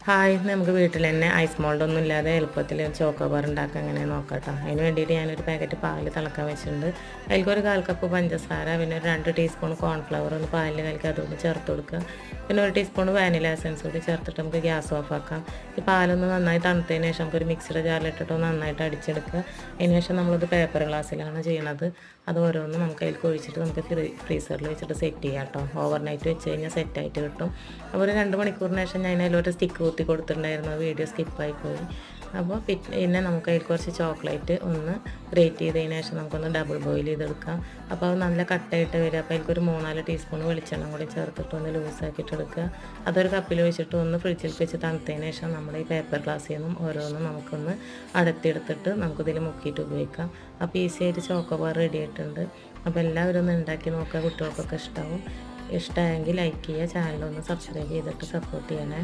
Hi, ഇന്ന് നമുക്ക് വീട്ടിൽ തന്നെ ഐസ് മോൾഡൊന്നും ഇല്ലാതെ എളുപ്പത്തിൽ ചോക്കോ ബാർ ഉണ്ടാക്കാൻ എങ്ങനെ നോക്കാം കേട്ടോ. അതിന് വേണ്ടിയിട്ട് ഞാനൊരു പാക്കറ്റ് പാല് തിളക്കാൻ വെച്ചിട്ടുണ്ട്. അതിലേക്കൊരു 1/4 കപ്പ് പഞ്ചസാര, പിന്നെ ഒരു 2 ടീസ്പൂൺ കോൺഫ്ലവർ ഒന്ന് പാലിൽ കലക്കി അതുകൊണ്ട് ചേർത്ത് കൊടുക്കുക. പിന്നെ 1 ടീസ്പൂൺ വാനില എസൻസ് കൂടി ചേർത്തിട്ട് നമുക്ക് ഗ്യാസ് ഓഫ് ആക്കാം. ഈ പാലൊന്ന് നന്നായി തണുത്തതിന് ശേഷം നമുക്കൊരു മിക്സിയുടെ ജാറിലിട്ടിട്ട് നന്നായിട്ട് അടിച്ചെടുക്കുക. അതിന് ശേഷം നമ്മളത് പേപ്പർ ഗ്ലാസ്സിലാണ് ചെയ്യണത്. അത് ഓരോന്നും നമുക്ക് അതിലേക്ക് ഒഴിച്ചിട്ട് നമുക്ക് ഫ്രീസറിൽ വെച്ചിട്ട് സെറ്റ് ചെയ്യാം കേട്ടോ. ഓവർനൈറ്റ് വെച്ച് കഴിഞ്ഞാൽ സെറ്റായിട്ട് കിട്ടും. അപ്പോൾ ഒരു 2 മണിക്കൂറിന് ശേഷം ഞാൻ അതിലൊരു സ്റ്റിക്ക് കുത്തി കൊടുത്തിട്ടുണ്ടായിരുന്നു. വീഡിയോ സ്കിപ്പായി പോയി. അപ്പോൾ പിന്നെ നമുക്ക് അതിൽ കുറച്ച് ചോക്ലേറ്റ് ഒന്ന് ഗ്രേറ്റ് ചെയ്തതിന് ശേഷം നമുക്കൊന്ന് ഡബിൾ ബോയിൽ ചെയ്തെടുക്കാം. അപ്പോൾ അത് നല്ല കട്ടായിട്ട് വരും. അപ്പോൾ അതിൽക്കൊരു 3-4 ടീസ്പൂൺ വെളിച്ചെണ്ണ കൂടി ചേർത്തിട്ട് ഒന്ന് ലൂസാക്കിയിട്ട് എടുക്കുക. അതൊരു കപ്പിൽ വെച്ചിട്ട് ഒന്ന് ഫ്രിഡ്ജിൽ വെച്ച് തണുത്തതിന് ശേഷം നമ്മുടെ ഈ പേപ്പർ ഗ്ലാസ്സിൽ നിന്നും ഓരോന്നും നമുക്കൊന്ന് അടത്തിയെടുത്തിട്ട് നമുക്കിതിൽ മുക്കിയിട്ട് ഉപയോഗിക്കാം. അപ്പോൾ ഈസി ആയിട്ട് ചോക്കോ ബാർ റെഡി ആയിട്ടുണ്ട്. അപ്പോൾ എല്ലാവരും ഒന്ന് ഉണ്ടാക്കി നോക്കുക, കുട്ടികൾക്കൊക്കെ ഇഷ്ടമാവും. ഇഷ്ടമായെങ്കിൽ ലൈക്ക് ചെയ്യുക, ചാനലൊന്ന് സബ്സ്ക്രൈബ് ചെയ്തിട്ട് സപ്പോർട്ട് ചെയ്യണേ.